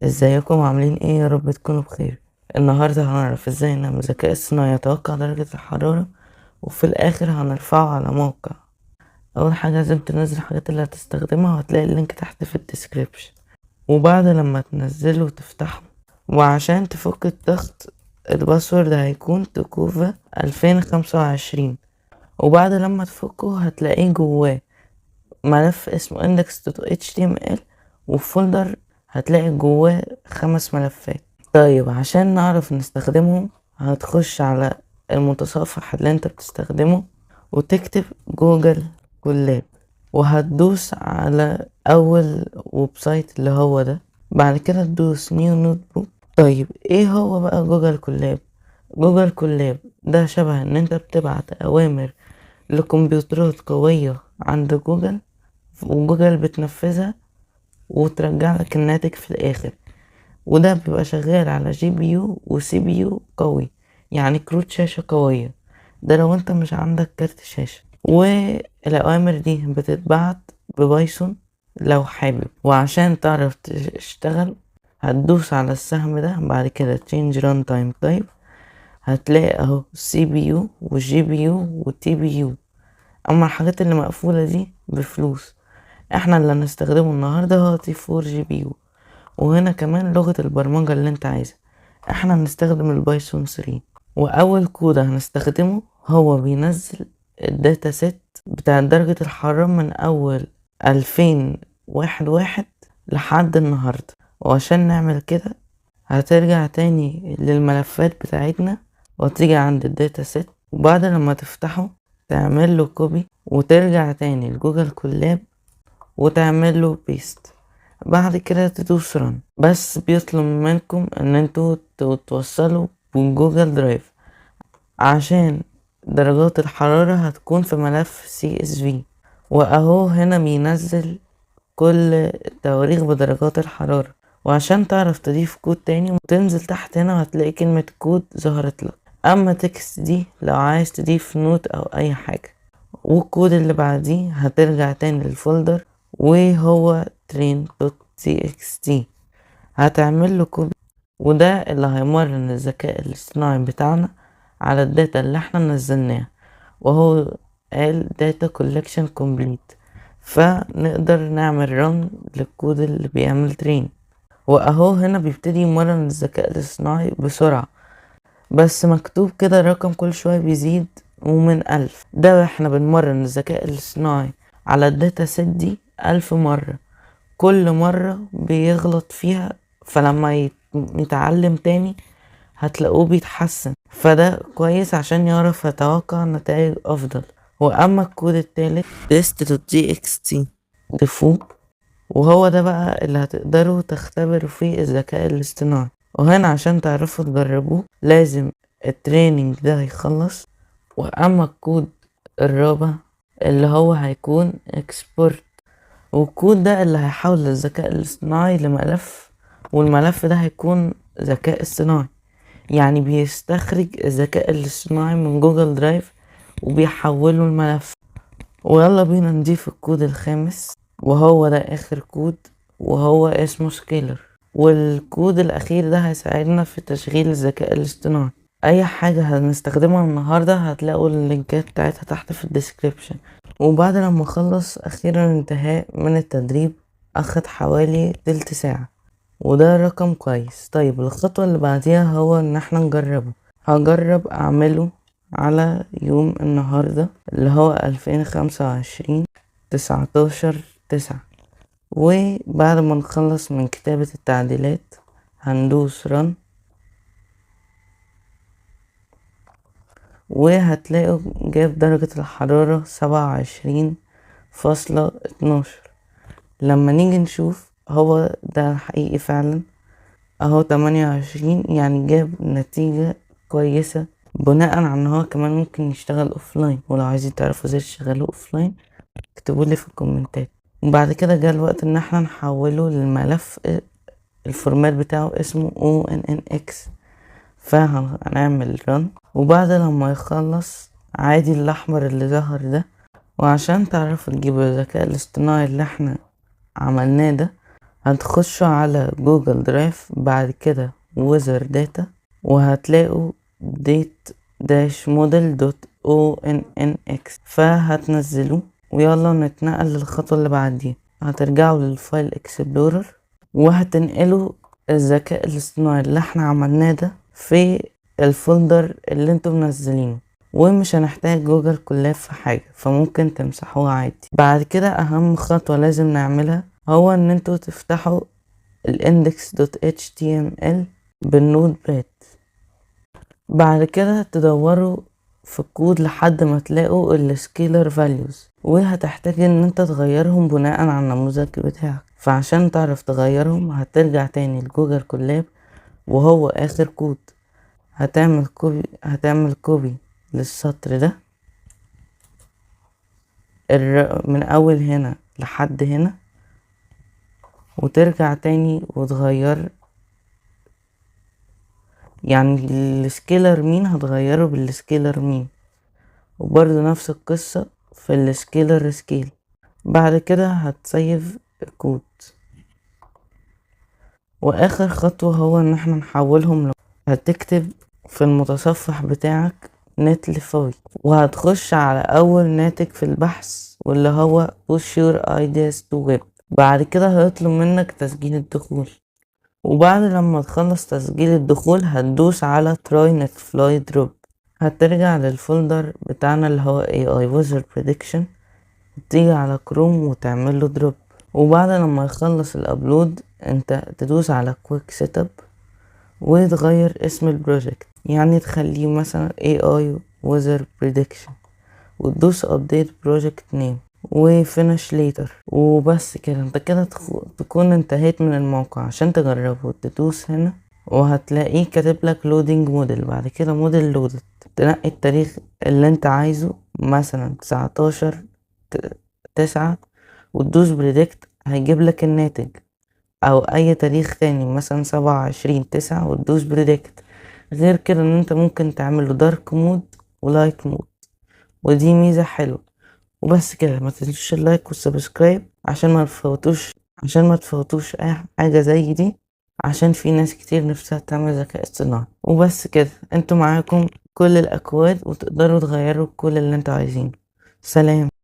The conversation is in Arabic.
ازيكم عاملين ايه؟ يا رب تكونوا بخير. النهارده هنعرف ازاي نعمل ذكاء اصطناعي يتوقع درجة الحرارة، وفي الاخر هنرفعه على موقع. اول حاجة لازم تنزل الحاجات اللي هتستخدمها، وهتلاقي اللينك تحت في الديسكريبشن. وبعد لما تنزله وتفتحه، وعشان تفك الضغط، الباسورد هيكون تكوفا 2025. وبعد لما تفكه هتلاقيه جواه ملف اسمه index.html، وفولدر هتلاقي جواه 5 ملفات. طيب عشان نعرف نستخدمهم، هتخش على المتصفح اللي انت بتستخدمه وتكتب جوجل كولاب، وهتدوس على اول ويب سايت اللي هو ده. بعد كده تدوس نيو نوت بوك. طيب ايه هو بقى جوجل كولاب؟ جوجل كولاب ده شبه ان انت بتبعت اوامر لكمبيوترات قوية عند جوجل، وجوجل بتنفذها وترجع لك الناتج في الاخر. وده بيبقى شغال على جي بي يو وسي بي يو قوي، يعني كروت شاشة قوية. ده لو انت مش عندك كارت شاشة. والأوامر دي بتتبعت ببايثون لو حابب. وعشان تعرف تشتغل، هتدوس على السهم ده، بعد كده change runtime type. هتلاقي اهو سي بي يو وجي بي يو وتي بي يو. اما الحاجات اللي مقفولة دي بفلوس. احنا اللي هنستخدمه النهاردة هو تي 4 جي بي يو. وهنا كمان لغة البرمجة اللي انت عايزها. احنا هنستخدم البايثون 3. واول كود هنستخدمه هو بينزل الداتا سيت بتاع درجة الحرارة من اول 2001 لحد النهاردة. وعشان نعمل كده، هترجع تاني للملفات بتاعتنا، وتيجي عند الداتا سيت، وبعد لما تفتحه تعمل له كوبي، وترجع تاني لجوجل كولاب وتعمل له بيست. بعد كده تدوس رن. بس بيطلب منكم ان انتوا توصلوا بجوجل درايف، عشان درجات الحرارة هتكون في ملف CSV. واهو هنا بينزل كل التواريخ بدرجات الحرارة. وعشان تعرف تضيف كود تاني، تنزل تحت هنا وهتلاقي كلمة كود ظهرت لك. اما تكست دي لو عايز تضيف نوت او اي حاجة. والكود اللي بعديه هترجع تاني للفولدر، وهو train.txt. هتعمل له كوبي، وده اللي هيمرن الذكاء الاصطناعي بتاعنا على الداتا اللي احنا نزلناها. وهو قال data collection complete، فنقدر نعمل رن للكود اللي بيعمل ترين. واهو هنا بيبتدي يمرن الذكاء الاصطناعي بسرعة، بس مكتوب كده رقم كل شوية بيزيد ومن 1000. ده احنا بنمرن الذكاء الاصطناعي على الداتا سيت دي 1000 مرة. كل مرة بيغلط فيها، فلما يتعلم تاني هتلاقوه بيتحسن. فده كويس عشان يعرف يتوقع نتائج افضل. واما الكود التالت test.txt ضيفوه، وهو ده بقى اللي هتقدروا تختبروا فيه الذكاء الاصطناعي. وهنا عشان تعرفوا تجربوه لازم التريننج ده يخلص. واما الكود الرابع اللي هو هيكون export، والكود ده اللي هيحول الذكاء الاصطناعي لملف، والملف ده هيكون ذكاء اصطناعي، يعني بيستخرج الذكاء الاصطناعي من جوجل درايف وبيحوله الملف. ويلا بينا نضيف الكود الخامس، وهو ده اخر كود، وهو اسمه سكيلر. والكود الاخير ده هيساعدنا في تشغيل الذكاء الاصطناعي. اي حاجة هنستخدمها النهاردة هتلاقوا اللينكات بتاعتها تحت في الديسكريبشن. وبعد لما اخلص اخيرا انتهاء من التدريب، اخد حوالي تلت ساعة، وده رقم كويس. طيب الخطوة اللي بعديها هو ان احنا نجربه. هجرب اعمله على يوم النهاردة اللي هو 2025 19/9. وبعد ما نخلص من كتابة التعديلات هندوس رن، وهتلاقوا جاب درجة الحرارة 27.12. لما نيجي نشوف هو ده حقيقي فعلا، اهو 28، يعني جاب نتيجة كويسة. بناء على ان هو كمان ممكن يشتغل اوفلاين. ولو عايزين تعرفوا ازاي تشغلوه اوفلاين اكتبولي في الكومنتات. وبعد كده جاء الوقت ان احنا نحوله للملف الفورمات بتاعه اسمه ONNX. فهنعمل رن، وبعد لما يخلص عادي الاحمر اللي ظهر ده. وعشان تعرفوا تجيبوا الذكاء الاصطناعي اللي احنا عملناه ده، هتخشوا على جوجل درايف، بعد كده ويزر داتا، وهتلاقوا date dash model dot onnx، فهتنزلوه. ويلا نتنقل للخطوة اللي بعديها. هترجعوا للفايل اكسبلورر وهتنقلوا الذكاء الاصطناعي اللي احنا عملناه ده في الفولدر اللي انتوا منزلينه، ومش هنحتاج جوجل كولاب في حاجة، فممكن تمسحوها عادي. بعد كده اهم خطوة لازم نعملها هو ان انتوا تفتحوا الاندكس.html بالنوت باد. بعد كده تدوروا في الكود لحد ما تلاقوا السكيلر فاليوز، وهتحتاج ان انت تغيرهم بناء على النموذج بتاعك. فعشان تعرف تغيرهم هترجع تاني لجوجل كولاب، وهو اخر كود هتعمل كوبي للسطر ده من اول هنا لحد هنا، وترجع تاني وتغير يعني السكيلر مين هتغيره بالسكيلر مين، وبرضه نفس القصة في السكيلر سكيل. بعد كده هتسيف الكود. واخر خطوة هو ان احنا نحولهم هتكتب في المتصفح بتاعك نتلفاي، وهتخش على اول ناتج في البحث واللي هو push your ideas to web. بعد كده هيطلب منك تسجيل الدخول، وبعد لما تخلص تسجيل الدخول هتدوس على try netfly drop. هترجع للفولدر بتاعنا اللي هو AI Wizard Prediction، تيجي على كروم وتعمل له دروب. وبعد لما يخلص الابلود انت تدوس على Quick Setup وتغير اسم البروجكت، يعني تخليه مثلا AI Wizard Prediction، وتدوس Update Project Name وفينش ليتر. وبس كده انت كده تكون انتهيت من الموقع. عشان تجربه تدوس هنا وهتلاقيه كاتب لك لودينج موديل، بعد كده موديل لودت، تنقي التاريخ اللي انت عايزه مثلا 19/9 وتدوس بريدكت هيجيب لك الناتج، او اي تاريخ تاني مثلا 27/9 وتدوس بريدكت. غير كده ان انت ممكن تعمله دارك مود ولايت مود، ودي ميزة حلوة. وبس كده، ما تنسوش اللايك والسبسكرايب عشان ما تفوتوش اي حاجة زي دي، عشان في ناس كتير نفسها تعمل ذكاء اصطناعي. وبس كده، انتوا معاكم كل الاكواد وتقدروا تغيروا كل اللي انتوا عايزينه. سلام.